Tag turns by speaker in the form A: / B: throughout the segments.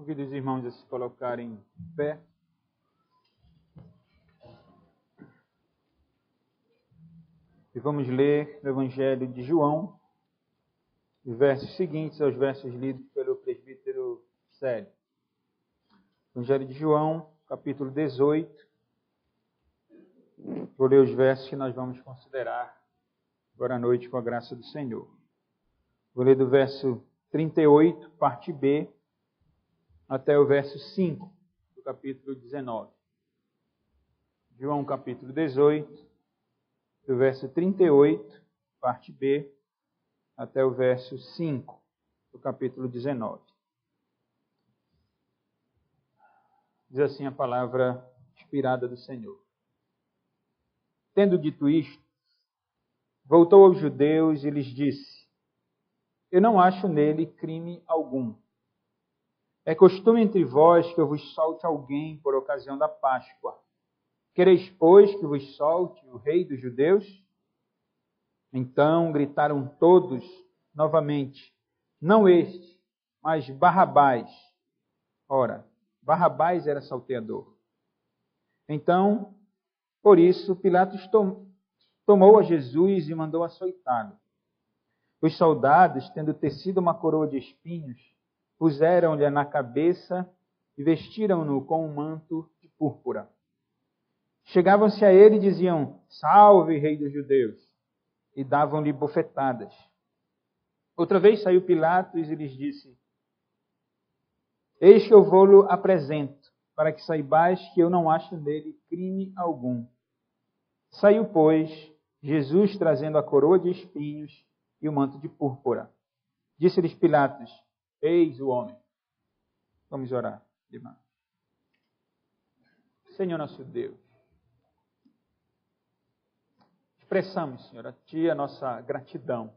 A: Convido os irmãos a se colocarem em pé. E vamos ler o Evangelho de João, os versos seguintes aos versos lidos pelo presbítero Célio. Evangelho de João, capítulo 18. Vou ler os versos que nós vamos considerar agora à noite com a graça do Senhor. Vou ler do verso 38, parte B, até o verso 5 do capítulo 19. João, capítulo 18, do verso 38, parte B, até o verso 5 do capítulo 19. Diz assim a palavra inspirada do Senhor. Tendo dito isto, voltou aos judeus e lhes disse: Eu não acho nele crime algum. É costume entre vós que eu vos solte alguém por ocasião da Páscoa. Quereis, pois, que vos solte o rei dos judeus? Então gritaram todos novamente: Não este, mas Barrabás. Ora, Barrabás era salteador. Então, por isso, Pilatos tomou a Jesus e mandou açoitá-lo. Os soldados, tendo tecido uma coroa de espinhos, puseram-lhe na cabeça e vestiram-no com um manto de púrpura. Chegavam-se a ele e diziam: Salve, rei dos judeus! E davam-lhe bofetadas. Outra vez saiu Pilatos e lhes disse: Eis que eu vou-lo apresento, para que saibais que eu não acho nele crime algum. Saiu, pois, Jesus trazendo a coroa de espinhos e o manto de púrpura. Disse-lhes Pilatos: Eis o homem. Vamos orar, irmão. Senhor nosso Deus, expressamos, Senhor, a Ti a nossa gratidão,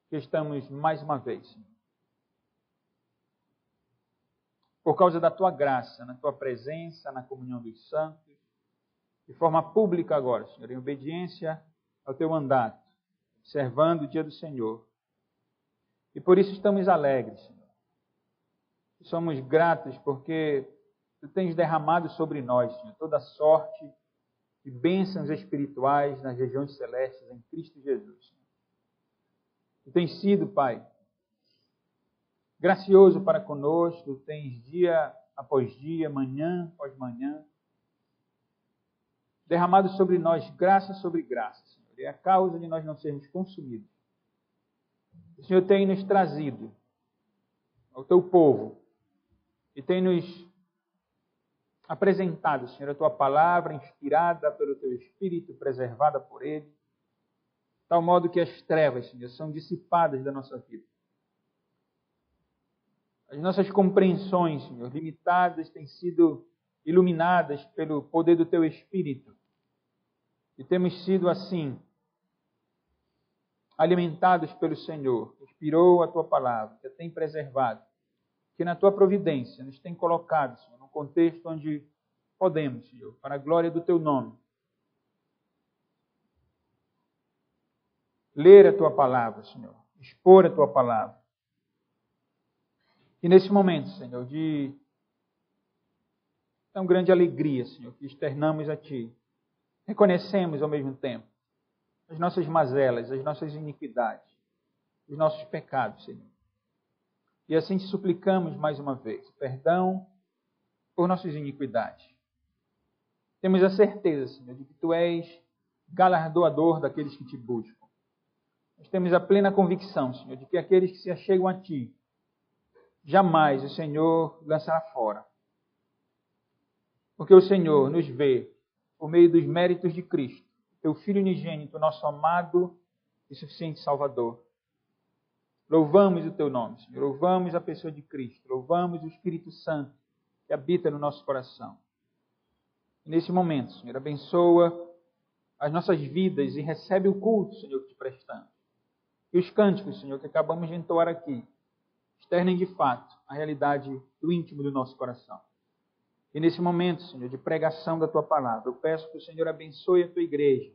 A: que estamos mais uma vez, Senhor, por causa da Tua graça, na Tua presença, na comunhão dos santos, de forma pública agora, Senhor, em obediência ao Teu mandato, observando o dia do Senhor. E por isso estamos alegres, Senhor. Somos gratos porque Tu tens derramado sobre nós, Senhor, toda sorte de bênçãos espirituais nas regiões celestes em Cristo Jesus, Senhor. Tu tens sido, Pai, gracioso para conosco, Tu tens dia após dia, manhã após manhã, derramado sobre nós graça sobre graça, Senhor. E é a causa de nós não sermos consumidos. O Senhor tem nos trazido ao Teu povo e tem nos apresentado, Senhor, a Tua palavra inspirada pelo Teu Espírito, preservada por Ele, de tal modo que as trevas, Senhor, são dissipadas da nossa vida. As nossas compreensões, Senhor, limitadas, têm sido iluminadas pelo poder do Teu Espírito. E temos sido, assim, alimentados pelo Senhor, que inspirou a Tua palavra, que a tem preservado, que na Tua providência nos tem colocado, Senhor, num contexto onde podemos, Senhor, para a glória do Teu nome, ler a Tua palavra, Senhor, expor a Tua palavra. E nesse momento, Senhor, de tão grande alegria, Senhor, que externamos a Ti, reconhecemos ao mesmo tempo as nossas mazelas, as nossas iniquidades, os nossos pecados, Senhor. E assim te suplicamos mais uma vez, perdão por nossas iniquidades. Temos a certeza, Senhor, de que Tu és galardoador daqueles que Te buscam. Nós temos a plena convicção, Senhor, de que aqueles que se achegam a Ti, jamais o Senhor lançará fora. Porque o Senhor nos vê por meio dos méritos de Cristo, Teu Filho unigênito, nosso amado e suficiente Salvador. Louvamos o Teu nome, Senhor. Louvamos a pessoa de Cristo. Louvamos o Espírito Santo que habita no nosso coração. E nesse momento, Senhor, abençoa as nossas vidas e recebe o culto, Senhor, que Te prestamos. E os cânticos, Senhor, que acabamos de entoar aqui, externem de fato a realidade do íntimo do nosso coração. E nesse momento, Senhor, de pregação da Tua palavra, eu peço que o Senhor abençoe a Tua igreja.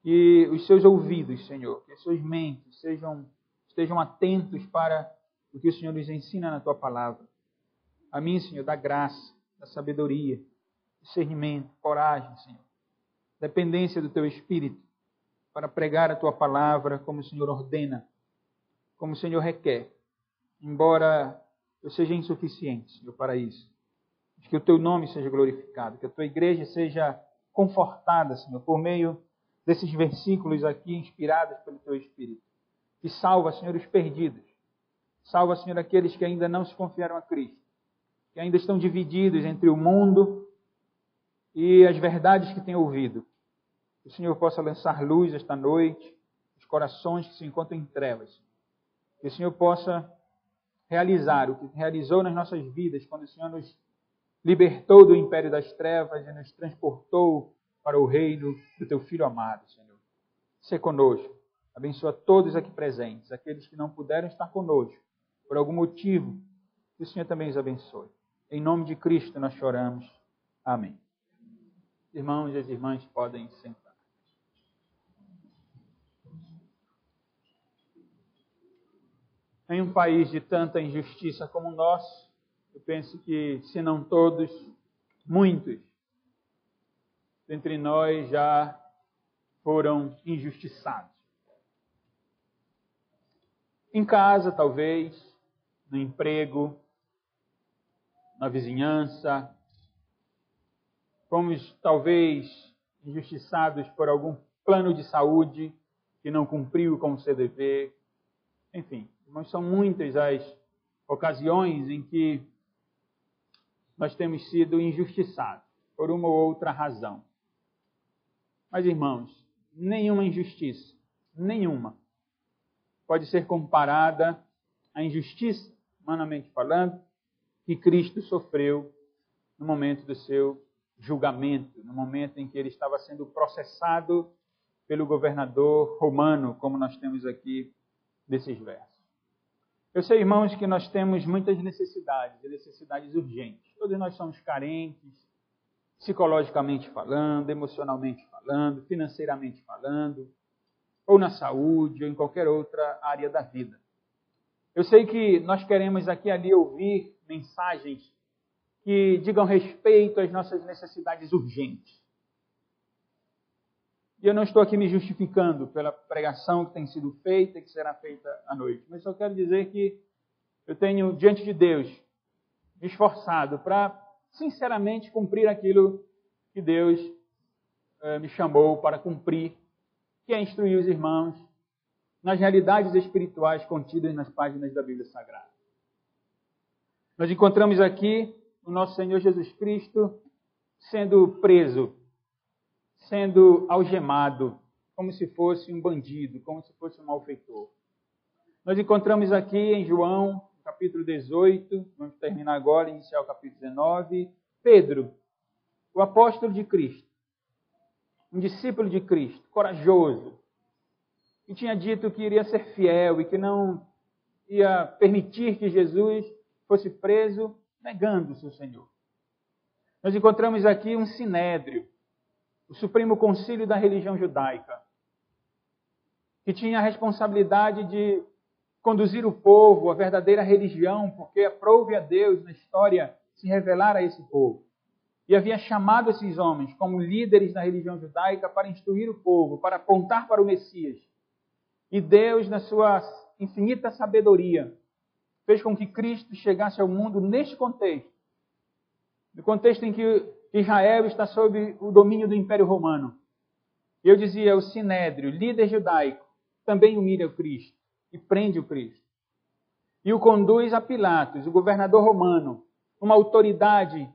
A: Que os seus ouvidos, Senhor, que as suas mentes estejam atentos para o que o Senhor nos ensina na Tua palavra. A mim, Senhor, da graça, da sabedoria, discernimento, coragem, Senhor. Dependência do Teu Espírito para pregar a Tua palavra como o Senhor ordena, como o Senhor requer. Embora eu seja insuficiente, Senhor, para isso. Que o Teu nome seja glorificado, que a Tua igreja seja confortada, Senhor, por meio desses versículos aqui inspirados pelo Teu Espírito. E salva, Senhor, os perdidos. Salva, Senhor, aqueles que ainda não se confiaram a Cristo, que ainda estão divididos entre o mundo e as verdades que têm ouvido. Que o Senhor possa lançar luz esta noite, os corações que se encontram em trevas. Que o Senhor possa realizar o que realizou nas nossas vidas, quando o Senhor nos libertou do império das trevas e nos transportou para o reino do Teu Filho amado, Senhor. Se conosco. Abençoa todos aqui presentes, aqueles que não puderam estar conosco, por algum motivo, que o Senhor também os abençoe. Em nome de Cristo nós choramos. Amém. Irmãos e as irmãs podem sentar. Em um país de tanta injustiça como o nosso, eu penso que, se não todos, muitos entre nós já foram injustiçados. Em casa, talvez, no emprego, na vizinhança. Fomos, talvez, injustiçados por algum plano de saúde que não cumpriu com o seu dever. Enfim, mas são muitas as ocasiões em que nós temos sido injustiçados por uma ou outra razão. Mas, irmãos, nenhuma injustiça, nenhuma, pode ser comparada à injustiça, humanamente falando, que Cristo sofreu no momento do seu julgamento, no momento em que ele estava sendo processado pelo governador romano, como nós temos aqui nesses versos. Eu sei, irmãos, que nós temos muitas necessidades urgentes. Todos nós somos carentes, psicologicamente falando, emocionalmente falando, financeiramente falando, ou na saúde, ou em qualquer outra área da vida. Eu sei que nós queremos aqui e ali ouvir mensagens que digam respeito às nossas necessidades urgentes. E eu não estou aqui me justificando pela pregação que tem sido feita e que será feita à noite. Mas só quero dizer que eu tenho, diante de Deus, me esforçado para, sinceramente, cumprir aquilo que Deus me chamou para cumprir, que é instruir os irmãos nas realidades espirituais contidas nas páginas da Bíblia Sagrada. Nós encontramos aqui o nosso Senhor Jesus Cristo sendo preso, sendo algemado, como se fosse um bandido, como se fosse um malfeitor. Nós encontramos aqui em João, capítulo 18, vamos terminar agora, iniciar o capítulo 19, Pedro, o apóstolo de Cristo, um discípulo de Cristo, corajoso, que tinha dito que iria ser fiel e que não ia permitir que Jesus fosse preso, negando o seu Senhor. Nós encontramos aqui um sinédrio, o Supremo Concílio da religião judaica, que tinha a responsabilidade de conduzir o povo à verdadeira religião, porque aprove a Deus na história se revelar a esse povo. E havia chamado esses homens como líderes da religião judaica para instruir o povo, para apontar para o Messias. E Deus, na sua infinita sabedoria, fez com que Cristo chegasse ao mundo neste contexto. No contexto em que Israel está sob o domínio do Império Romano. E eu dizia, o Sinédrio, líder judaico, também humilha o Cristo e prende o Cristo. E o conduz a Pilatos, o governador romano, uma autoridade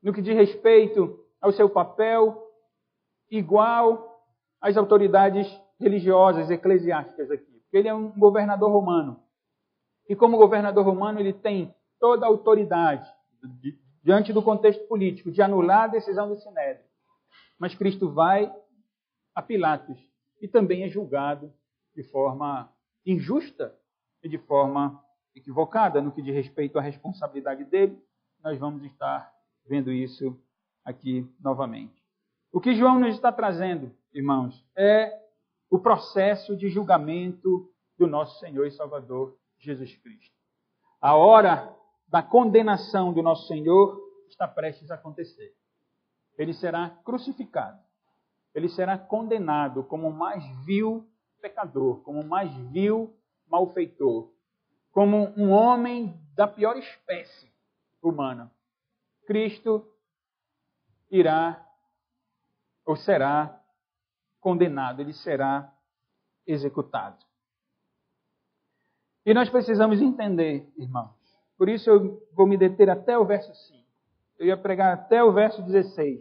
A: no que diz respeito ao seu papel igual às autoridades religiosas, eclesiásticas aqui. Porque ele é um governador romano. E como governador romano, ele tem toda a autoridade, diante do contexto político, de anular a decisão do Sinédrio. Mas Cristo vai a Pilatos e também é julgado de forma injusta e de forma equivocada no que diz respeito à responsabilidade dele. Nós vamos estar vendo isso aqui novamente. O que João nos está trazendo, irmãos, é o processo de julgamento do nosso Senhor e Salvador Jesus Cristo. A hora da condenação do nosso Senhor está prestes a acontecer. Ele será crucificado. Ele será condenado como o mais vil pecador, como o mais vil malfeitor, como um homem da pior espécie humana. Cristo irá ou será condenado, ele será executado. E nós precisamos entender, irmãos. Por isso eu vou me deter até o verso 5. Eu ia pregar até o verso 16.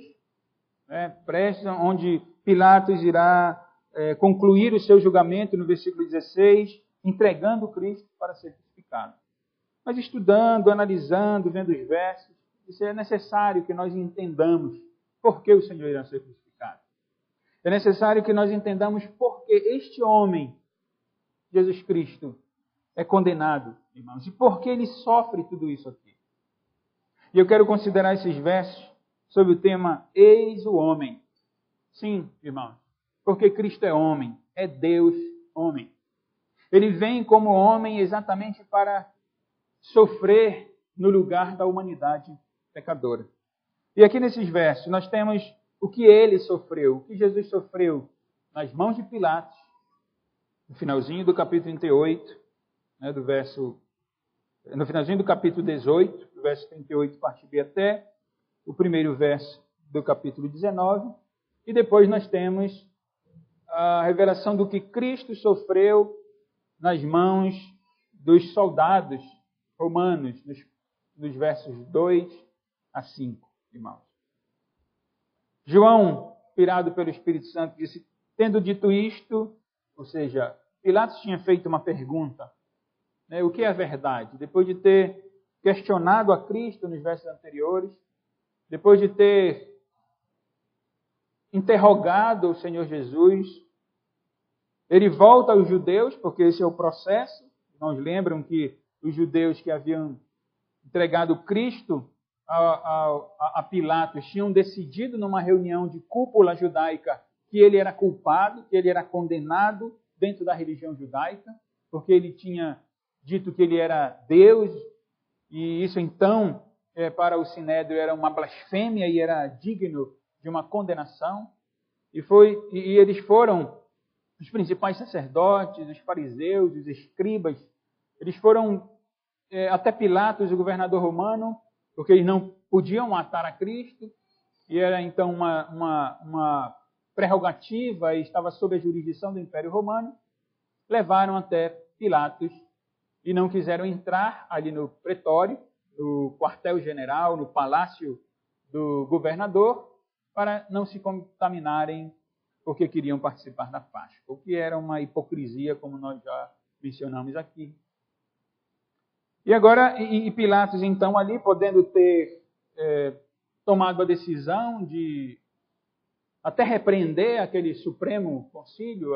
A: Onde Pilatos irá concluir o seu julgamento no versículo 16, entregando Cristo para ser crucificado. Mas estudando, analisando, vendo os versos, isso é necessário que nós entendamos por que o Senhor irá ser crucificado. É necessário que nós entendamos por que este homem, Jesus Cristo, é condenado, irmãos, e por que ele sofre tudo isso aqui. E eu quero considerar esses versos sobre o tema Eis o homem. Sim, irmãos, porque Cristo é homem, é Deus homem. Ele vem como homem exatamente para sofrer no lugar da humanidade pecadora. E aqui nesses versos nós temos o que ele sofreu, o que Jesus sofreu nas mãos de Pilatos, no finalzinho do capítulo 38, no finalzinho do capítulo 18, do verso 38, parte B até o primeiro verso do capítulo 19, e depois nós temos a revelação do que Cristo sofreu nas mãos dos soldados romanos, nos versos 2 a 5, irmãos. João, inspirado pelo Espírito Santo, disse, tendo dito isto, ou seja, Pilatos tinha feito uma pergunta, o que é a verdade? Depois de ter questionado a Cristo nos versos anteriores, depois de ter interrogado o Senhor Jesus, ele volta aos judeus, porque esse é o processo. Irmãos, lembram que os judeus que haviam entregado Cristo a Pilatos tinham decidido numa reunião de cúpula judaica que ele era culpado, que ele era condenado dentro da religião judaica, porque ele tinha dito que ele era Deus, e isso então, para o Sinédrio, era uma blasfêmia e era digno de uma condenação. E eles foram, os principais sacerdotes, os fariseus, os escribas, eles foram até Pilatos, o governador romano, porque eles não podiam matar a Cristo, e era então uma prerrogativa e estava sob a jurisdição do Império Romano. Levaram até Pilatos e não quiseram entrar ali no pretório, no quartel-general, no palácio do governador, para não se contaminarem, porque queriam participar da Páscoa, o que era uma hipocrisia, como nós já mencionamos aqui. E agora, e Pilatos, então, ali, podendo ter tomado a decisão de até repreender aquele Supremo Concílio,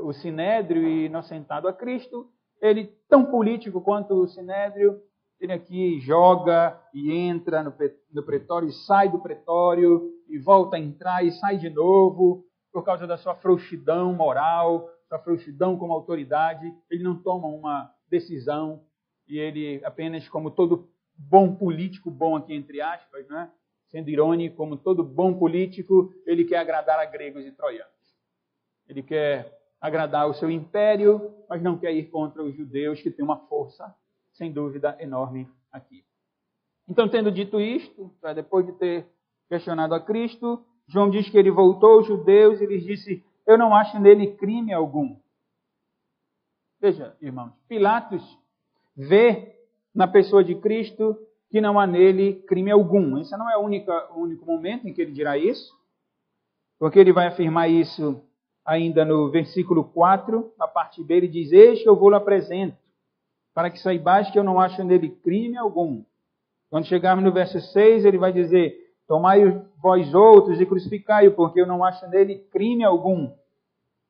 A: o Sinédrio, e inocentado a Cristo, ele, tão político quanto o Sinédrio, ele aqui joga e entra no pretório, e sai do pretório, e volta a entrar e sai de novo, por causa da sua frouxidão moral, sua frouxidão como autoridade. Ele não toma uma decisão, e ele apenas, como todo bom político, bom aqui entre aspas, né? Sendo irônico, como todo bom político, ele quer agradar a gregos e troianos. Ele quer agradar o seu império, mas não quer ir contra os judeus, que têm uma força, sem dúvida, enorme aqui. Então, tendo dito isto, depois de ter questionado a Cristo, João diz que ele voltou aos judeus e lhes disse, eu não acho nele crime algum. Veja, irmãos, Pilatos vê na pessoa de Cristo que não há nele crime algum. Esse não é o único momento em que ele dirá isso, porque ele vai afirmar isso ainda no versículo 4, na parte B, ele diz, eis que eu vou-lhe apresento, para que saibais que eu não acho nele crime algum. Quando chegarmos no verso 6, ele vai dizer, tomai vós outros e crucificai-o, porque eu não acho nele crime algum.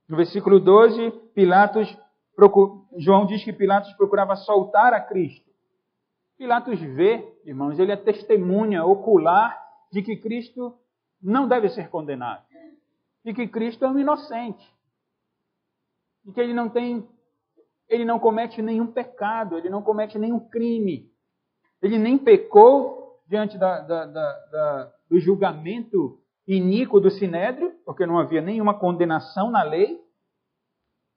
A: No versículo 12, João diz que Pilatos procurava soltar a Cristo. Pilatos vê, irmãos, ele é testemunha ocular de que Cristo não deve ser condenado. E que Cristo é um inocente. E que ele não comete nenhum pecado, ele não comete nenhum crime. Ele nem pecou diante do julgamento iníquo do Sinédrio, porque não havia nenhuma condenação na lei,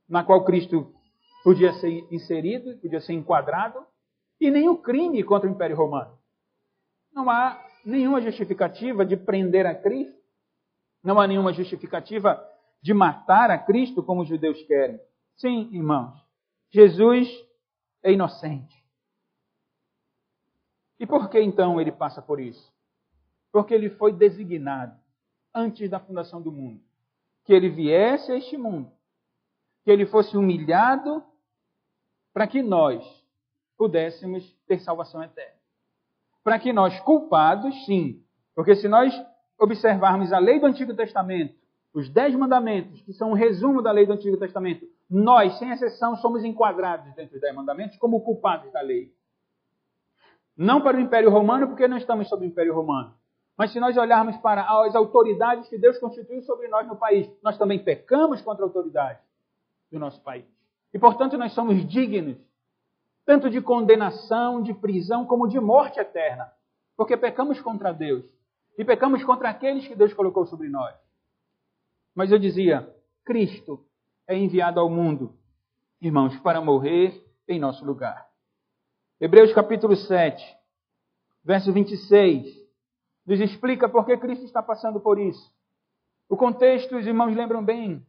A: na qual Cristo podia ser inserido, podia ser enquadrado, e nem o crime contra o Império Romano. Não há nenhuma justificativa de prender a Cristo, não há nenhuma justificativa de matar a Cristo como os judeus querem. Sim, irmãos, Jesus é inocente. E por que então ele passa por isso? Porque ele foi designado antes da fundação do mundo, que ele viesse a este mundo, que ele fosse humilhado para que nós pudéssemos ter salvação eterna. Para que nós, culpados, sim, porque se nós observarmos a lei do Antigo Testamento, os 10 mandamentos, que são um resumo da lei do Antigo Testamento, nós, sem exceção, somos enquadrados dentro dos 10 mandamentos como culpados da lei. Não para o Império Romano, porque não estamos sob o Império Romano. Mas se nós olharmos para as autoridades que Deus constituiu sobre nós no país, nós também pecamos contra a autoridade do nosso país. E, portanto, nós somos dignos, tanto de condenação, de prisão, como de morte eterna. Porque pecamos contra Deus. E pecamos contra aqueles que Deus colocou sobre nós. Mas eu dizia, Cristo é enviado ao mundo, irmãos, para morrer em nosso lugar. Hebreus capítulo 7, verso 26, nos explica por que Cristo está passando por isso. O contexto, os irmãos lembram bem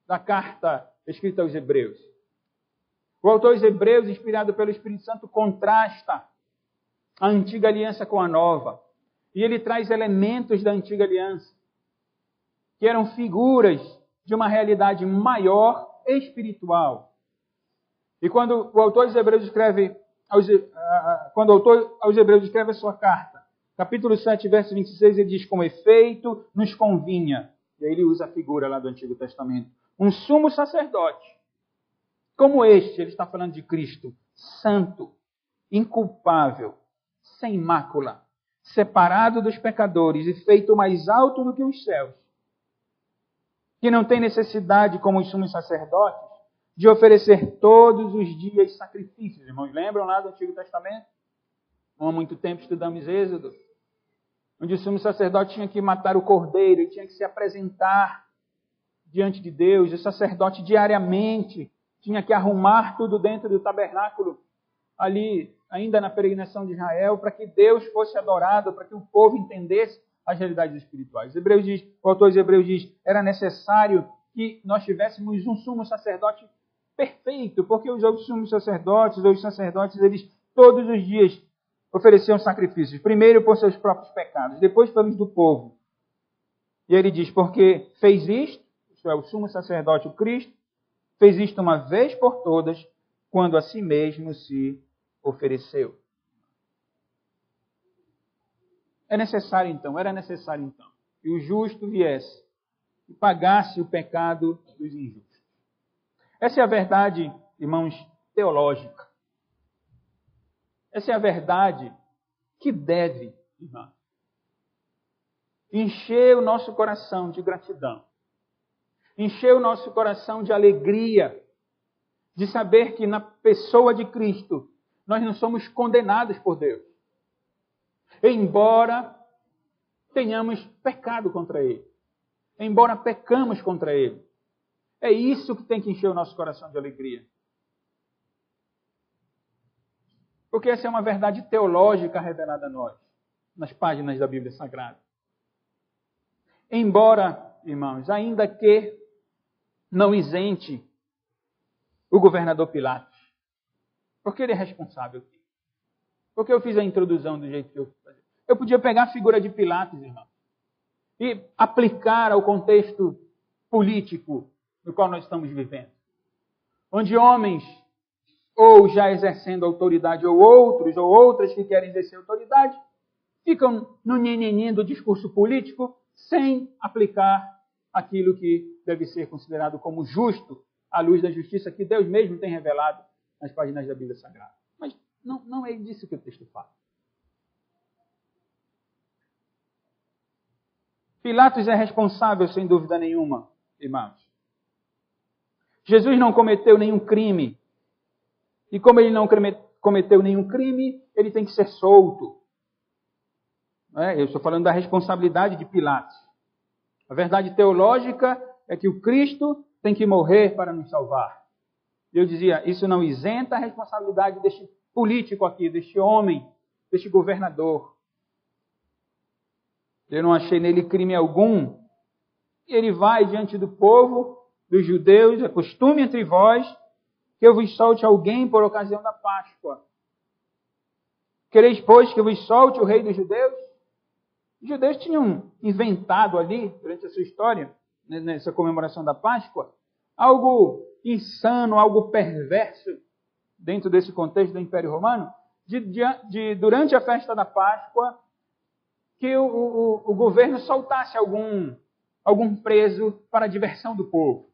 A: da carta escrita aos Hebreus. O autor aos Hebreus, inspirado pelo Espírito Santo, contrasta a antiga aliança com a nova. E ele traz elementos da antiga aliança, que eram figuras de uma realidade maior espiritual. E quando o autor aos Hebreus escreve a sua carta, capítulo 7, verso 26, ele diz, com efeito, nos convinha. E aí ele usa a figura lá do Antigo Testamento. Um sumo sacerdote, como este, ele está falando de Cristo, santo, inculpável, sem mácula, separado dos pecadores e feito mais alto do que os céus, que não tem necessidade, como os sumos sacerdotes, de oferecer todos os dias sacrifícios. Irmãos, lembram lá do Antigo Testamento? Não há muito tempo estudamos Êxodo, onde o sumo sacerdote tinha que matar o cordeiro, ele tinha que se apresentar diante de Deus, o sacerdote diariamente tinha que arrumar tudo dentro do tabernáculo, ali, ainda na peregrinação de Israel, para que Deus fosse adorado, para que o povo entendesse as realidades espirituais. O autor de Hebreus diz, era necessário que nós tivéssemos um sumo sacerdote perfeito, porque os outros sumos sacerdotes, eles todos os dias ofereciam sacrifícios, primeiro por seus próprios pecados, depois pelos do povo. E ele diz, porque fez isto, isto é, o sumo sacerdote, o Cristo, fez isto uma vez por todas, quando a si mesmo se ofereceu. Era necessário então, que o justo viesse e pagasse o pecado dos injustos. Essa é a verdade, irmãos, teológica. Essa é a verdade que deve, irmãos, encher o nosso coração de gratidão. Encher o nosso coração de alegria, de saber que na pessoa de Cristo nós não somos condenados por Deus. Embora tenhamos pecado contra Ele. Embora pecamos contra Ele. É isso que tem que encher o nosso coração de alegria. Porque essa é uma verdade teológica revelada a nós, nas páginas da Bíblia Sagrada. Embora, irmãos, ainda que não isente o governador Pilatos, porque ele é responsável aqui. Porque eu fiz a introdução do jeito que eu fiz. Eu podia pegar a figura de Pilatos, irmão, e aplicar ao contexto político no qual nós estamos vivendo. Onde homens, ou já exercendo autoridade, ou outros, ou outras que querem exercer autoridade, ficam no nhenhenhen do discurso político, sem aplicar aquilo que deve ser considerado como justo, à luz da justiça que Deus mesmo tem revelado nas páginas da Bíblia Sagrada. Mas não é disso que o texto fala. Pilatos é responsável, sem dúvida nenhuma, irmãos. Jesus não cometeu nenhum crime. E como ele não cometeu nenhum crime, ele tem que ser solto. Eu estou falando da responsabilidade de Pilatos. A verdade teológica é que o Cristo tem que morrer para nos salvar. Eu dizia, isso não isenta a responsabilidade deste político aqui, deste homem, deste governador. Eu não achei nele crime algum. E ele vai diante do povo, dos judeus, é costume entre vós, que eu vos solte alguém por ocasião da Páscoa. Quereis, pois, que eu vos solte o rei dos judeus? Os judeus tinham inventado ali, durante a sua história, nessa comemoração da Páscoa, algo insano, algo perverso, dentro desse contexto do Império Romano, durante a festa da Páscoa, que o governo soltasse algum preso para a diversão do povo.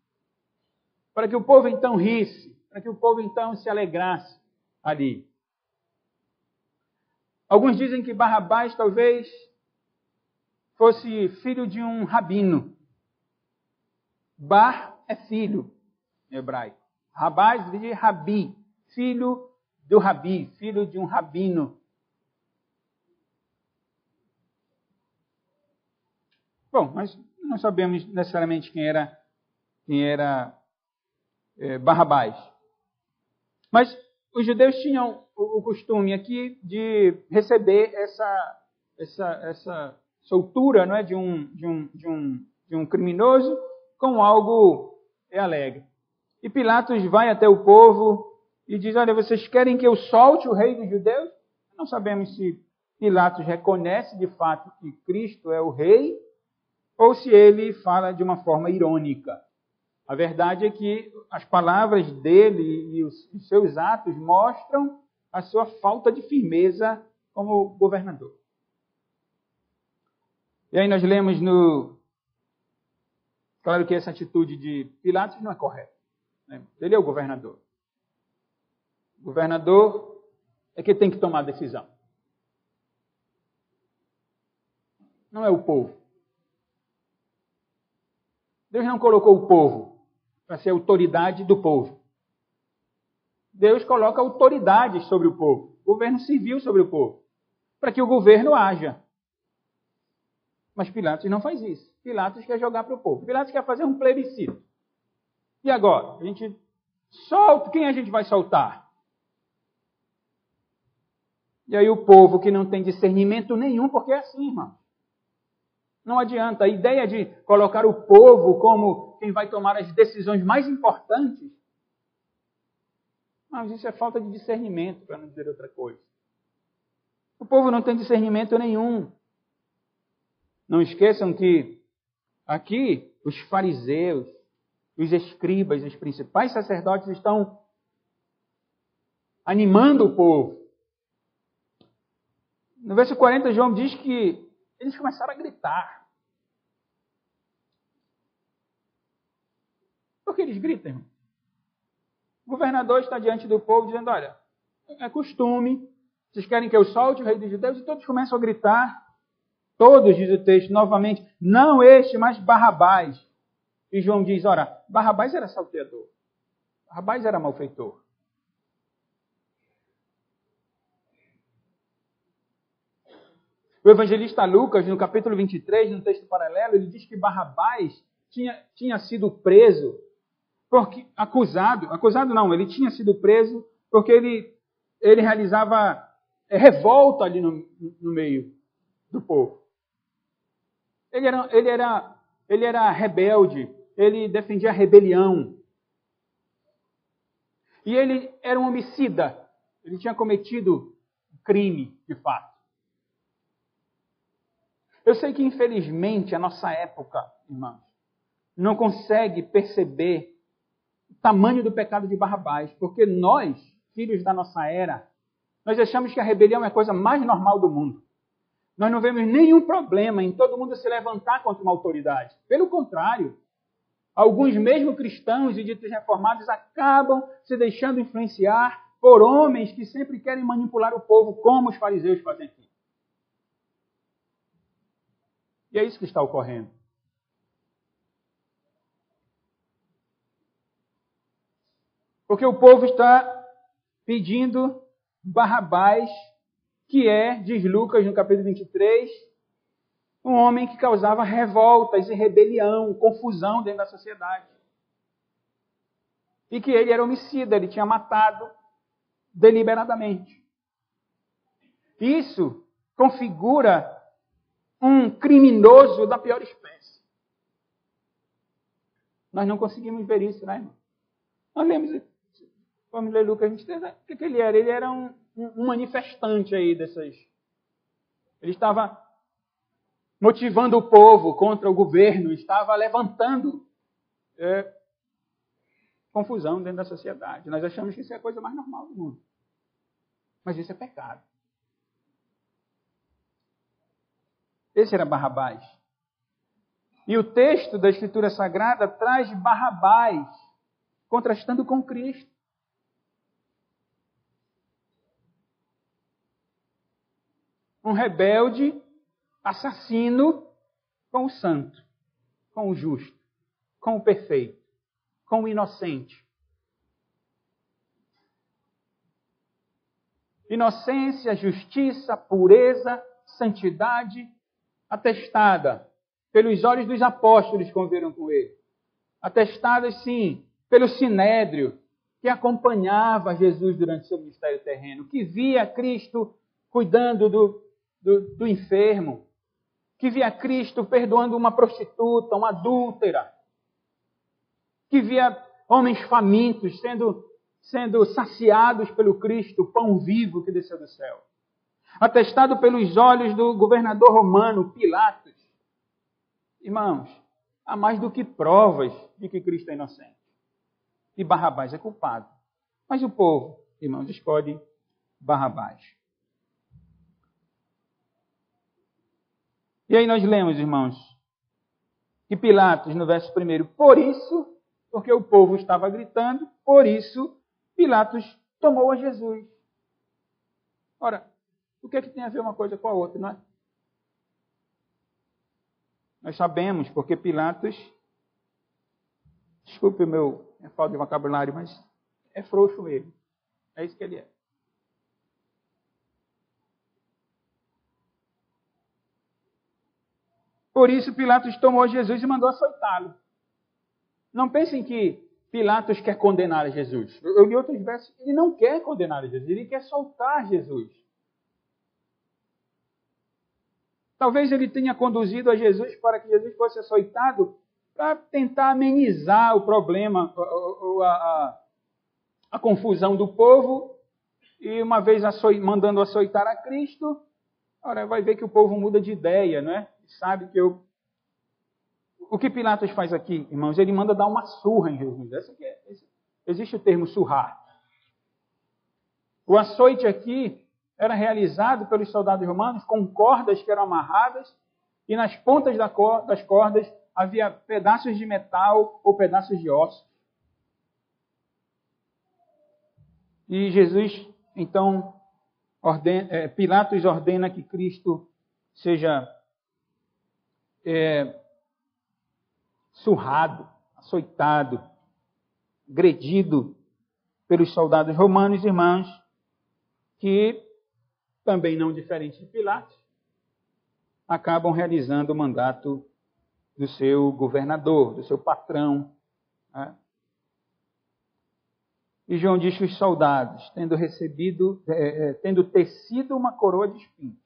A: Para que o povo então risse, para que o povo então se alegrasse ali. Alguns dizem que Barrabás talvez fosse filho de um rabino. Bar é filho em hebraico. Rabás de Rabi, filho do Rabi, filho de um rabino. Bom, nós não sabemos necessariamente quem era Barrabás. Mas os judeus tinham o costume aqui de receber essa soltura, não é, de um criminoso com algo alegre. E Pilatos vai até o povo e diz, olha, vocês querem que eu solte o rei dos judeus? Não sabemos se Pilatos reconhece de fato que Cristo é o rei ou se ele fala de uma forma irônica. A verdade é que as palavras dele e os seus atos mostram a sua falta de firmeza como governador. E aí nós lemos Claro que essa atitude de Pilatos não é correta. Ele é o governador. O governador é que tem que tomar a decisão. Não é o povo. Deus não colocou o povo para ser autoridade do povo. Deus coloca autoridade sobre o povo. O governo civil sobre o povo. Para que o governo haja. Mas Pilatos não faz isso. Pilatos quer jogar para o povo. Pilatos quer fazer um plebiscito. E agora? A gente solta. Quem a gente vai soltar? E aí o povo que não tem discernimento nenhum, porque é assim, irmão. Não adianta. A ideia de colocar o povo como quem vai tomar as decisões mais importantes, mas isso é falta de discernimento, para não dizer outra coisa. O povo não tem discernimento nenhum. Não esqueçam que aqui os fariseus, os escribas, os principais sacerdotes estão animando o povo. No verso 40, João diz que eles começaram a gritar. Por que eles gritam, irmão? O governador está diante do povo dizendo, olha, é costume, vocês querem que eu solte o rei dos judeus? E todos começam a gritar. Todos, diz o texto, novamente, não este, mas Barrabás. E João diz, ora, Barrabás era salteador. Barrabás era malfeitor. O evangelista Lucas, no capítulo 23, no texto paralelo, ele diz que Barrabás tinha sido preso, porque acusado não, ele tinha sido preso porque ele realizava revolta ali no meio do povo. Ele era rebelde, ele defendia a rebelião. E ele era um homicida, ele tinha cometido um crime, de fato. Eu sei que, infelizmente, a nossa época, irmãos, não consegue perceber o tamanho do pecado de Barrabás, porque nós, filhos da nossa era, nós achamos que a rebelião é a coisa mais normal do mundo. Nós não vemos nenhum problema em todo mundo se levantar contra uma autoridade. Pelo contrário, alguns mesmo cristãos e ditos reformados acabam se deixando influenciar por homens que sempre querem manipular o povo, como os fariseus fazem aqui. E é isso que está ocorrendo. Porque o povo está pedindo Barrabás, que diz Lucas no capítulo 23, um homem que causava revoltas e rebelião, confusão dentro da sociedade. E que ele era homicida, ele tinha matado deliberadamente. Isso configura um criminoso da pior espécie. Nós não conseguimos ver isso, né, irmão? Nós lemos, vamos ler Lucas 23, o que ele era? Ele era um manifestante aí dessas... Ele estava motivando o povo contra o governo, estava levantando confusão dentro da sociedade. Nós achamos que isso é a coisa mais normal do mundo. Mas isso é pecado. Esse era Barrabás. E o texto da Escritura Sagrada traz Barrabás contrastando com Cristo. Um rebelde, assassino com o santo, com o justo, com o perfeito, com o inocente. Inocência, justiça, pureza, santidade, atestada pelos olhos dos apóstolos que conviveram com ele. Atestadas, sim, pelo Sinédrio, que acompanhava Jesus durante seu ministério terreno, que via Cristo cuidando do enfermo, que via Cristo perdoando uma prostituta, uma adúltera, que via homens famintos sendo saciados pelo Cristo, o pão vivo que desceu do céu. Atestado pelos olhos do governador romano, Pilatos. Irmãos, há mais do que provas de que Cristo é inocente. E Barrabás é culpado. Mas o povo, irmãos, escolhe Barrabás. E aí nós lemos, irmãos, que Pilatos, no verso 1, por isso, porque o povo estava gritando, por isso Pilatos tomou a Jesus. Ora, o que é que tem a ver uma coisa com a outra, não é? Nós sabemos, porque Pilatos, desculpe a falta de vocabulário, mas é frouxo ele. É isso que ele é. Por isso Pilatos tomou Jesus e mandou açoitá-lo. Não pensem que Pilatos quer condenar a Jesus. Eu li outros versos, ele não quer condenar a Jesus, ele quer soltar Jesus. Talvez ele tenha conduzido a Jesus para que Jesus fosse açoitado para tentar amenizar o problema, a confusão do povo. E uma vez mandando açoitar a Cristo, ora, vai ver que o povo muda de ideia, não é? Sabe que O que Pilatos faz aqui, irmãos? Ele manda dar uma surra em Jesus. Existe o termo surrar. O açoite aqui era realizado pelos soldados romanos com cordas que eram amarradas e nas pontas das cordas havia pedaços de metal ou pedaços de osso. E Jesus, então, Pilatos ordena que Cristo seja surrado, açoitado, agredido pelos soldados romanos, irmãos, que, também não diferente de Pilatos, acabam realizando o mandato do seu governador, do seu patrão. Né? E João diz que os soldados, tendo tecido uma coroa de espinhos,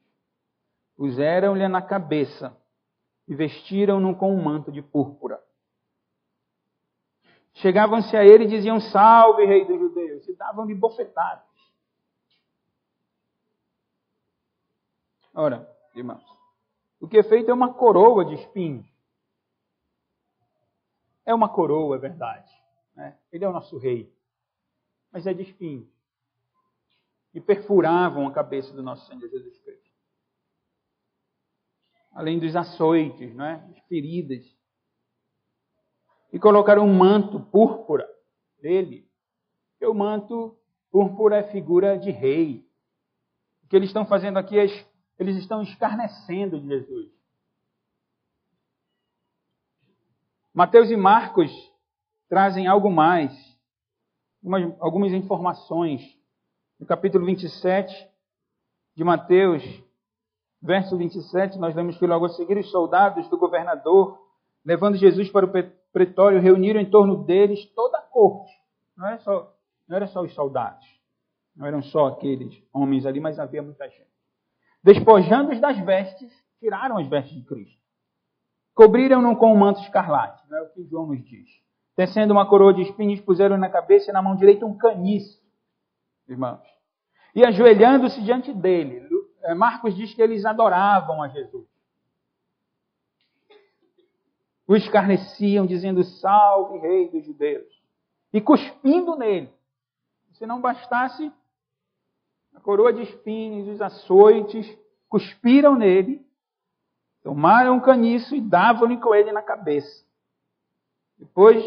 A: puseram-lhe na cabeça e vestiram-no com um manto de púrpura. Chegavam-se a ele e diziam: "Salve, rei dos judeus!" E davam-lhe bofetadas. Ora, irmãos, o que é feito é uma coroa de espinhos. É uma coroa, é verdade. Né? Ele é o nosso rei. Mas é de espinhos. E perfuravam a cabeça do nosso Senhor Jesus Cristo. Além dos açoites, né? As feridas. E colocaram um manto púrpura dele. Porque o manto púrpura é figura de rei. O que eles estão fazendo aqui é eles estão escarnecendo de Jesus. Mateus e Marcos trazem algo mais, algumas informações No capítulo 27 de Mateus, verso 27, nós lemos que logo a seguir os soldados do governador, levando Jesus para o pretório, reuniram em torno deles toda a corte. Não era só os soldados, não eram só aqueles homens ali, mas havia muita gente. Despojando-os das vestes, tiraram as vestes de Cristo. Cobriram-no com um manto escarlate, não é o que João nos diz. Tecendo uma coroa de espinhos, puseram na cabeça e na mão direita um caniço, irmãos. E ajoelhando-se diante dele, Marcos diz que eles adoravam a Jesus. O escarneciam, dizendo, salve, rei dos judeus. E cuspindo nele. Se não bastasse a coroa de espinhos, os açoites, cuspiram nele, tomaram um caniço e davam-lhe com ele na cabeça. Depois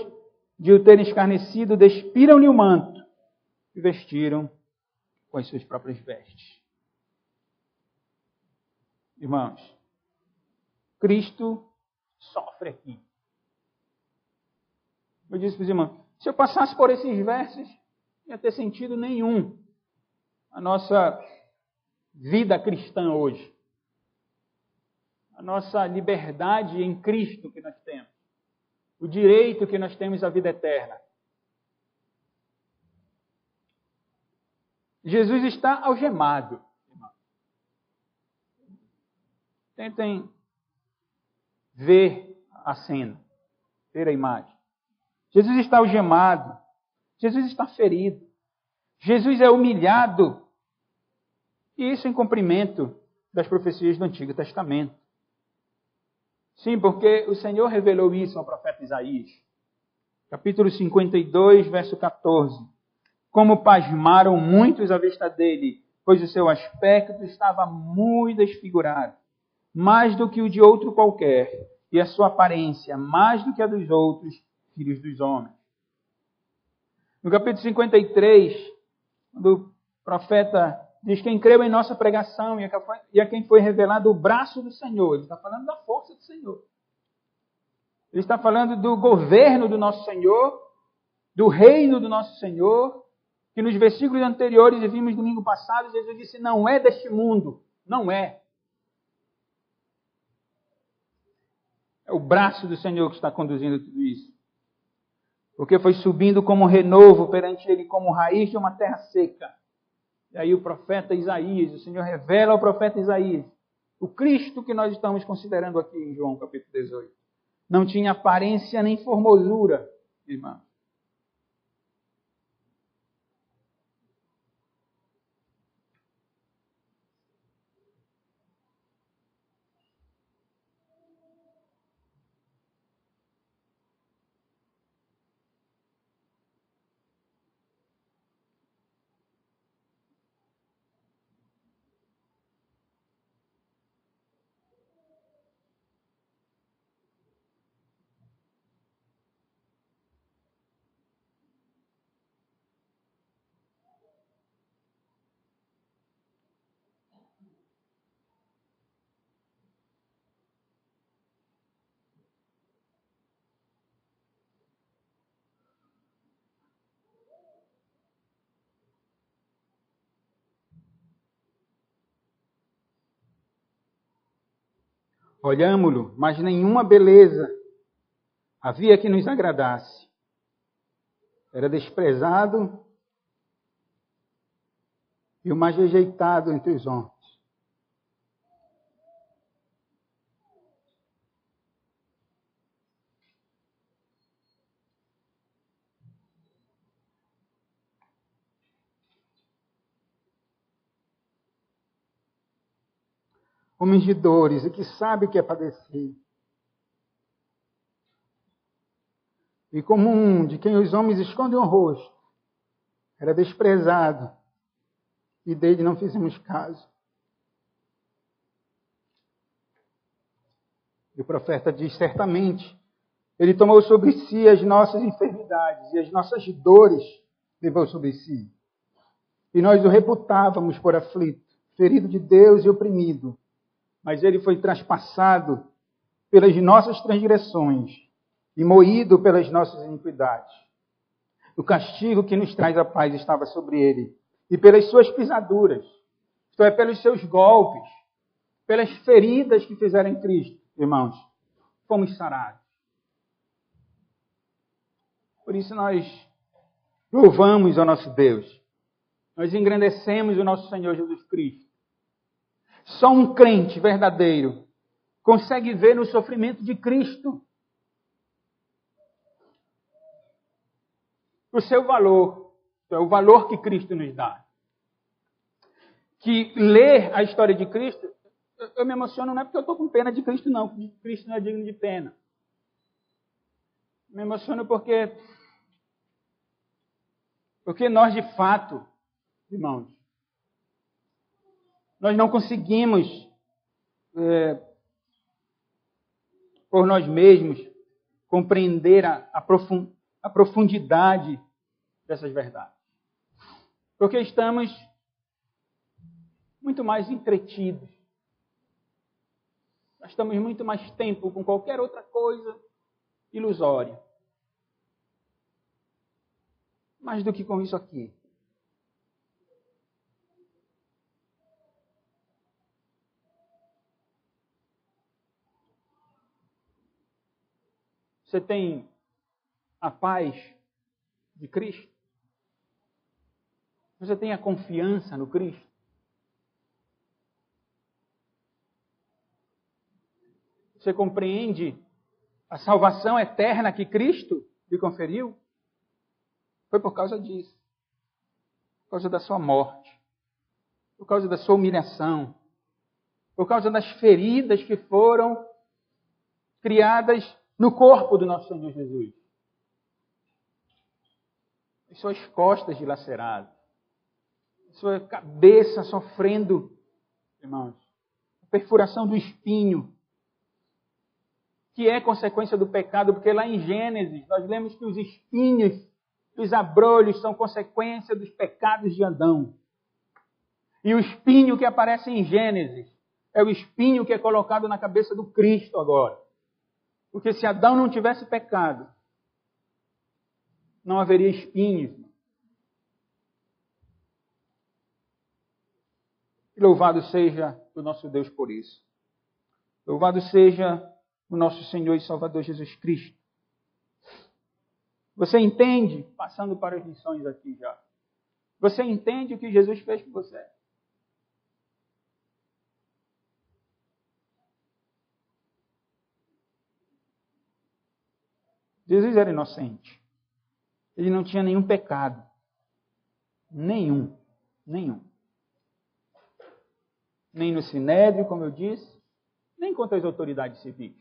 A: de o terem escarnecido, despiram-lhe o manto e vestiram com as suas próprias vestes. Irmãos, Cristo sofre aqui. Eu disse para os irmãos, se eu passasse por esses versos, não ia ter sentido nenhum a nossa vida cristã hoje. A nossa liberdade em Cristo que nós temos. O direito que nós temos à vida eterna. Jesus está algemado. Tentem ver a cena, ver a imagem. Jesus está algemado. Jesus está ferido. Jesus é humilhado. E isso em cumprimento das profecias do Antigo Testamento. Sim, porque o Senhor revelou isso ao profeta Isaías. Capítulo 52, verso 14. Como pasmaram muitos à vista dele, pois o seu aspecto estava muito desfigurado, mais do que o de outro qualquer, e a sua aparência mais do que a dos outros filhos dos homens. No capítulo 53, quando o profeta diz quem creu em nossa pregação e a quem foi revelado o braço do Senhor, ele está falando da força do Senhor. Ele está falando do governo do nosso Senhor, do reino do nosso Senhor, que nos versículos anteriores, e vimos domingo passado, Jesus disse, não é deste mundo, não é. É o braço do Senhor que está conduzindo tudo isso. Porque foi subindo como renovo perante ele, como raiz de uma terra seca. E aí o profeta Isaías, o Senhor revela ao profeta Isaías, o Cristo que nós estamos considerando aqui em João capítulo 18. Não tinha aparência nem formosura, irmão. Olhámo-lo, mas nenhuma beleza havia que nos agradasse. Era desprezado e o mais rejeitado entre os homens. Homens de dores e que sabe o que é padecer. E como um de quem os homens escondem o rosto, era desprezado e dele não fizemos caso. E o profeta diz, certamente, ele tomou sobre si as nossas enfermidades e as nossas dores levou sobre si. E nós o reputávamos por aflito, ferido de Deus e oprimido. Mas ele foi traspassado pelas nossas transgressões e moído pelas nossas iniquidades. O castigo que nos traz a paz estava sobre ele, e pelas suas pisaduras, isto é, pelos seus golpes, pelas feridas que fizeram em Cristo, irmãos, fomos sarados. Por isso nós louvamos ao nosso Deus. Nós engrandecemos o nosso Senhor Jesus Cristo. Só um crente verdadeiro consegue ver no sofrimento de Cristo o seu valor, o valor que Cristo nos dá. Que ler a história de Cristo, eu me emociono não é porque eu estou com pena de Cristo, não, porque Cristo não é digno de pena. Me emociono porque nós, de fato, irmãos, nós não conseguimos, por nós mesmos, compreender a profundidade dessas verdades. Porque estamos muito mais entretidos. Gastamos muito mais tempo com qualquer outra coisa ilusória. Mais do que com isso aqui. Você tem a paz de Cristo? Você tem a confiança no Cristo? Você compreende a salvação eterna que Cristo lhe conferiu? Foi por causa disso. Por causa da sua morte. Por causa da sua humilhação. Por causa das feridas que foram criadas no corpo do nosso Senhor Jesus. As suas costas dilaceradas. A sua cabeça sofrendo, irmãos, a perfuração do espinho, que é consequência do pecado, porque lá em Gênesis nós lemos que os espinhos, os abrolhos são consequência dos pecados de Adão. E o espinho que aparece em Gênesis é o espinho que é colocado na cabeça do Cristo agora. Porque se Adão não tivesse pecado, não haveria espinhos. E louvado seja o nosso Deus por isso. Louvado seja o nosso Senhor e Salvador Jesus Cristo. Você entende, passando para as lições aqui já, você entende o que Jesus fez por você? Jesus era inocente. Ele não tinha nenhum pecado. Nenhum. Nem no Sinédrio, como eu disse, nem contra as autoridades civis.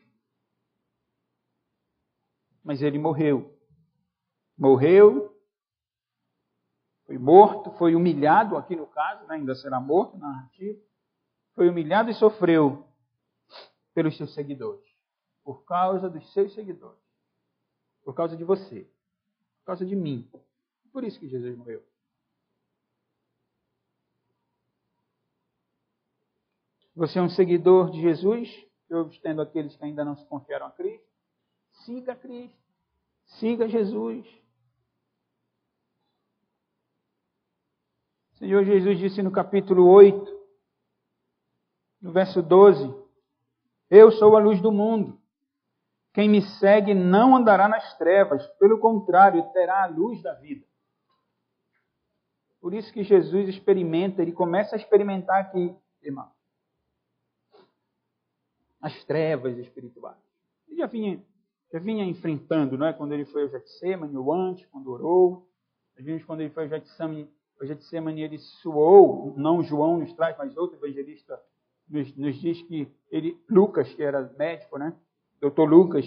A: Mas ele morreu. Foi morto, foi humilhado, aqui no caso, né, ainda será morto na narrativa. Foi humilhado e sofreu pelos seus seguidores. Por causa dos seus seguidores. Por causa de você. Por causa de mim. Por isso que Jesus morreu. Você é um seguidor de Jesus? Eu estendo aqueles que ainda não se confiaram a Cristo. Siga Cristo. Siga Jesus. O Senhor Jesus disse no capítulo 8, no verso 12, eu sou a luz do mundo. Quem me segue não andará nas trevas, pelo contrário, terá a luz da vida. Por isso que Jesus experimenta, ele começa a experimentar aqui, irmão, as trevas espirituais. Ele já vinha enfrentando, não é? Quando ele foi ao Getsemane, ou antes, quando orou. Às vezes, quando ele foi ao Getsemane, ele suou, não João nos traz, mas outro evangelista nos diz que ele, Lucas, que era médico, né? Doutor Lucas,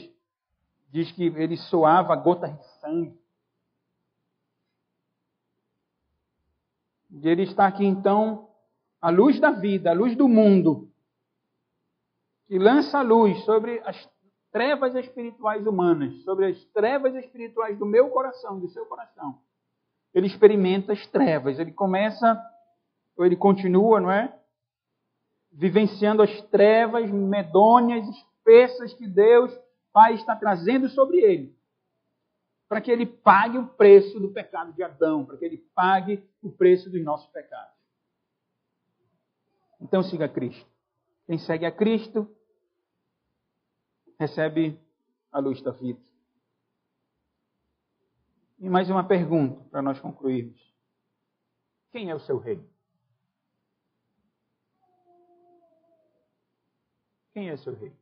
A: diz que ele suava gotas de sangue. E ele está aqui, então, a luz da vida, a luz do mundo, que lança a luz sobre as trevas espirituais humanas, sobre as trevas espirituais do meu coração e do seu coração. Ele experimenta as trevas, ele começa, ou ele continua, não é? Vivenciando as trevas medonhas, espessas que Deus Pai está trazendo sobre ele. para que ele pague o preço do pecado de Adão, para que ele pague o preço dos nossos pecados. Então siga Cristo. Quem segue a Cristo recebe a luz da vida. E mais uma pergunta para nós concluirmos. Quem é o seu rei? Quem é o seu rei?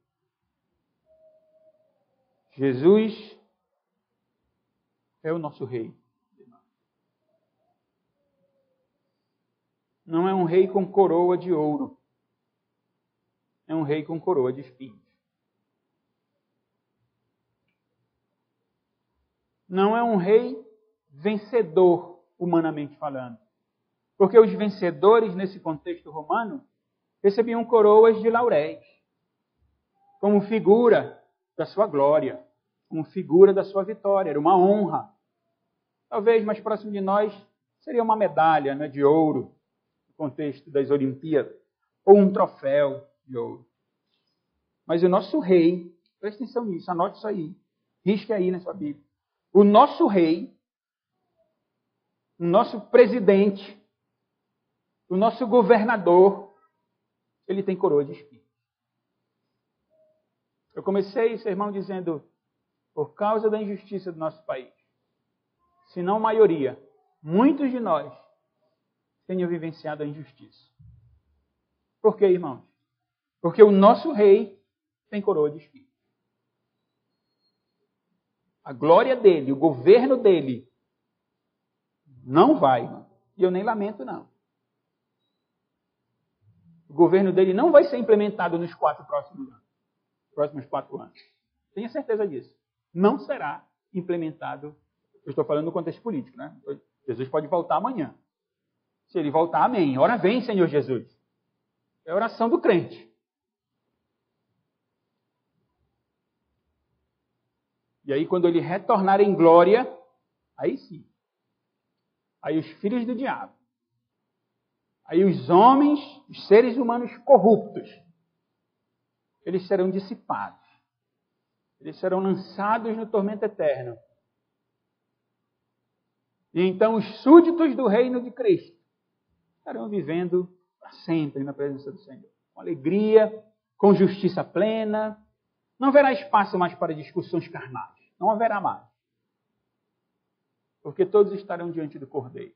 A: Jesus é o nosso rei. Não é um rei com coroa de ouro. É um rei com coroa de espinhos. Não é um rei vencedor, humanamente falando. Porque os vencedores, nesse contexto romano, recebiam coroas de lauréis, como figura da sua glória, como figura da sua vitória. Era uma honra. Talvez mais próximo de nós seria uma medalha, né, de ouro, no contexto das Olimpíadas, ou um troféu de ouro. Mas o nosso rei, preste atenção nisso, anote isso aí, risque aí na sua Bíblia. O nosso rei, o nosso presidente, o nosso governador, ele tem coroa de espinhos. Eu comecei o sermão dizendo, por causa da injustiça do nosso país, se não a maioria, muitos de nós tenham vivenciado a injustiça. Por quê, irmãos? Porque o nosso rei tem coroa de espinhos. A glória dele, o governo dele, não vai, irmão. E eu nem lamento, não. O governo dele não vai ser implementado nos próximos 4 anos. Tenha certeza disso. Não será implementado. Eu estou falando no contexto político, né? Jesus pode voltar amanhã. Se ele voltar, amém. Ora vem, Senhor Jesus. É a oração do crente. E aí, quando ele retornar em glória, aí sim. Aí os filhos do diabo. Aí os homens, os seres humanos corruptos, eles serão dissipados. Eles serão lançados no tormento eterno. E então os súditos do reino de Cristo estarão vivendo para sempre na presença do Senhor. Com alegria, com justiça plena. Não haverá espaço mais para discussões carnais. Não haverá mais. Porque todos estarão diante do Cordeiro.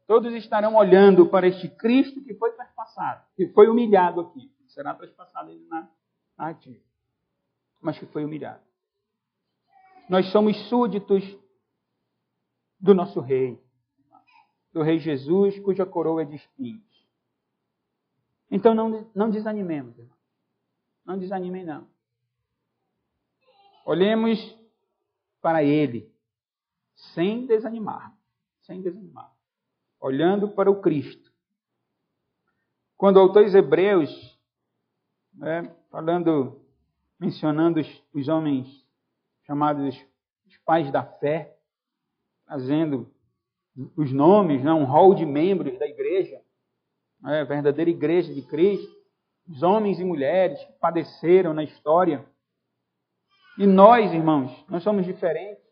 A: Todos estarão olhando para este Cristo que foi traspassado, que foi humilhado aqui. Será traspassado ainda na narrativa. Mas que foi humilhado. Nós somos súditos do nosso rei. Do rei Jesus, cuja coroa é de espinhos. Então não desanimemos, irmão. Não desanimem, não. Olhemos para ele, sem desanimar. Sem desanimar. Olhando para o Cristo. Quando o autor dos Hebreus, mencionando os homens chamados os pais da fé, trazendo os nomes, um rol de membros da igreja, a verdadeira igreja de Cristo, os homens e mulheres que padeceram na história. E nós, irmãos, nós somos diferentes,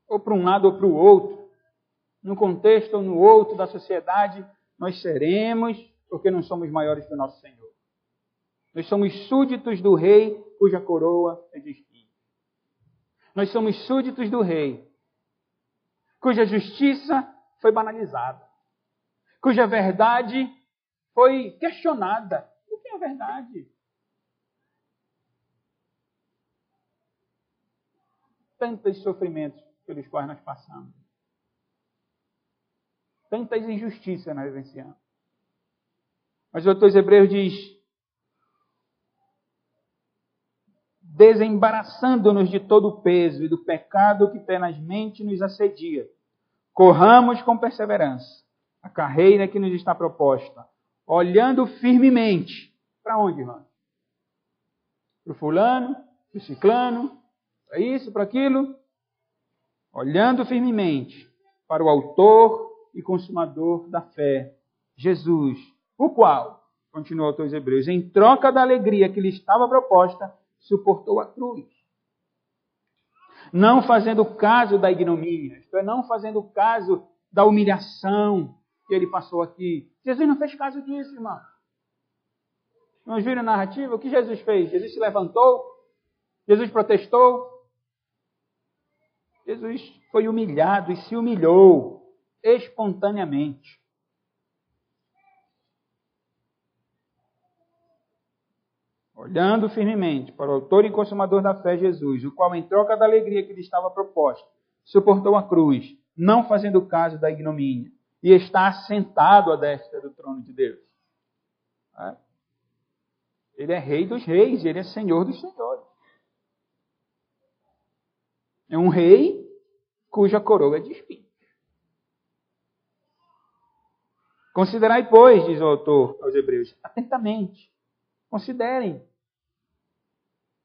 A: ou para um lado ou para o outro, num contexto ou no outro da sociedade, nós seremos, porque não somos maiores que o nosso Senhor. Nós somos súditos do rei, cuja coroa é de espinhos. Nós somos súditos do rei, cuja justiça foi banalizada, cuja verdade foi questionada. O que é a verdade? Tantos sofrimentos pelos quais nós passamos. Tantas injustiças nós vivenciamos. Mas o autor dos Hebreus diz, desembaraçando-nos de todo o peso e do pecado que tenazmente nos assedia, corramos com perseverança a carreira que nos está proposta, olhando firmemente. Para onde, irmão? Para o fulano, para o ciclano, para isso, para aquilo? Olhando firmemente para o autor e consumador da fé, Jesus, o qual, continua o autor dos Hebreus, em troca da alegria que lhe estava proposta, suportou a cruz, Não fazendo caso da ignomínia, isto é, não fazendo caso da humilhação que ele passou aqui. Jesus não fez caso disso, irmão. Vamos ver a narrativa? O que Jesus fez? Jesus se levantou? Jesus protestou? Jesus foi humilhado e se humilhou espontaneamente. Olhando firmemente para o autor e consumador da fé, Jesus, o qual, em troca da alegria que lhe estava proposta, suportou a cruz, não fazendo caso da ignomínia, e está assentado à destra do trono de Deus. Ele é Rei dos reis, ele é Senhor dos senhores. É um rei cuja coroa é de espinhos. Considerai, pois, diz o autor aos Hebreus, atentamente. Considerem.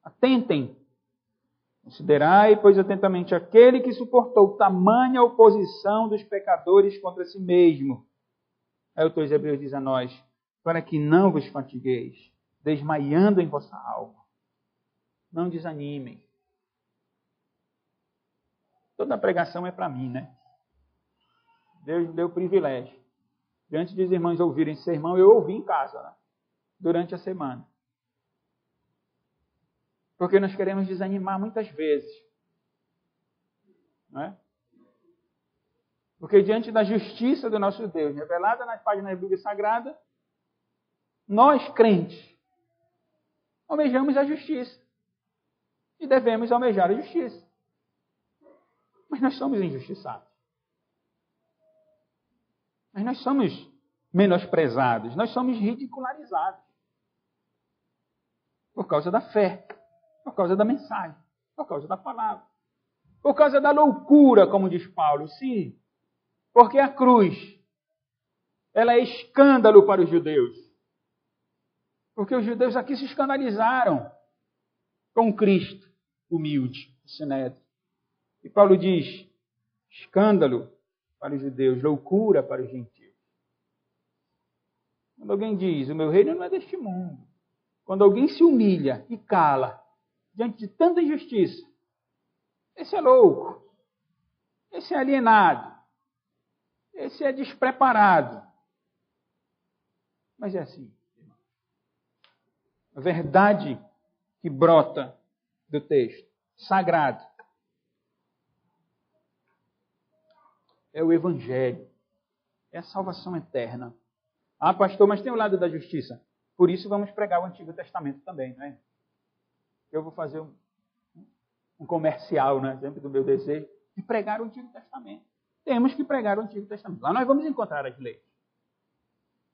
A: Atentem. Considerai, pois, atentamente aquele que suportou tamanha oposição dos pecadores contra si mesmo. Aí o autor aos Hebreus diz a nós, para que não vos fatigueis, desmaiando em vossa alma. Não desanimem. Toda a pregação é para mim, né? Deus me deu o privilégio. Antes dos irmãos ouvirem sermão, eu ouvi em casa, né? Durante a semana. Porque nós queremos desanimar muitas vezes. Não é? Porque diante da justiça do nosso Deus, revelada nas páginas da Bíblia Sagrada, nós, crentes, almejamos a justiça. E devemos almejar a justiça. Mas nós somos injustiçados. Mas nós somos menosprezados. Nós somos ridicularizados. Por causa da fé. Por causa da mensagem. Por causa da palavra. Por causa da loucura, como diz Paulo. Sim. Porque a cruz, ela é escândalo para os judeus. Porque os judeus aqui se escandalizaram com Cristo humilde, o Sinédrio. E Paulo diz, escândalo para os judeus, loucura para os gentios. Quando alguém diz, o meu reino não é deste mundo. Quando alguém se humilha e cala diante de tanta injustiça, esse é louco. Esse é alienado. Esse é despreparado. Mas é assim. A verdade que brota do texto, sagrado, é o Evangelho. É a salvação eterna. Ah, pastor, mas tem o lado da justiça. Por isso vamos pregar o Antigo Testamento também, não é? Eu vou fazer um comercial, né? Sempre do meu desejo, de pregar o Antigo Testamento. Temos que pregar o Antigo Testamento. Lá nós vamos encontrar as leis.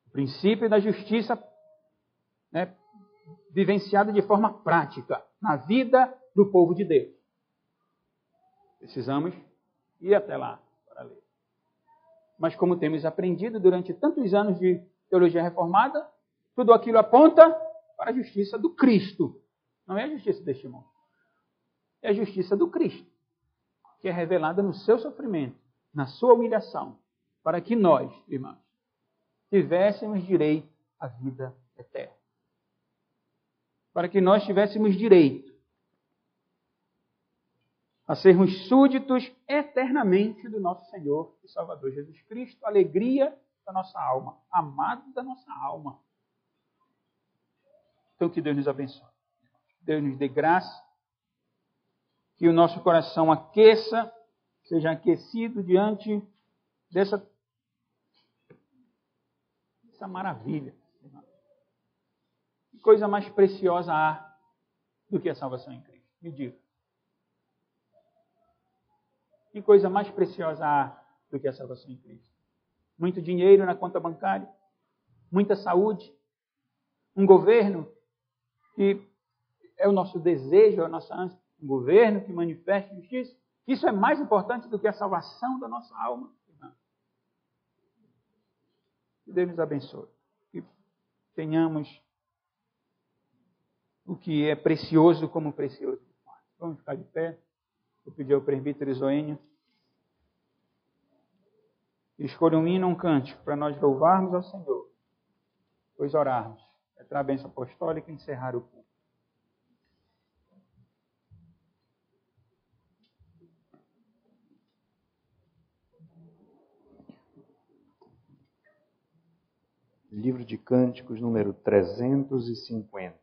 A: O princípio da justiça, né, vivenciado de forma prática na vida do povo de Deus. Precisamos ir até lá para ler. Mas como temos aprendido durante tantos anos de teologia reformada, tudo aquilo aponta para a justiça do Cristo. Não é a justiça deste mundo. É a justiça do Cristo, que é revelada no seu sofrimento, na sua humilhação, para que nós, irmãos, tivéssemos direito à vida eterna. Para que nós tivéssemos direito a sermos súditos eternamente do nosso Senhor e Salvador Jesus Cristo, alegria da nossa alma, amado da nossa alma. Então que Deus nos abençoe. Deus nos dê graça, que o nosso coração aqueça, seja aquecido diante dessa maravilha. Que coisa mais preciosa há do que a salvação em Cristo? Me diga. Que coisa mais preciosa há do que a salvação em Cristo? Muito dinheiro na conta bancária, muita saúde, um governo que é o nosso desejo, é a nossa ânsia, um governo que manifeste justiça. Isso é mais importante do que a salvação da nossa alma. Que Deus nos abençoe. Que tenhamos o que é precioso como precioso. Vamos ficar de pé. Vou pedir ao presbítero Isoênio que escolha um hino, um cântico, para nós louvarmos ao Senhor, pois orarmos. É a bênção apostólica e encerrar o culto.
B: Livro de Cânticos, número 350.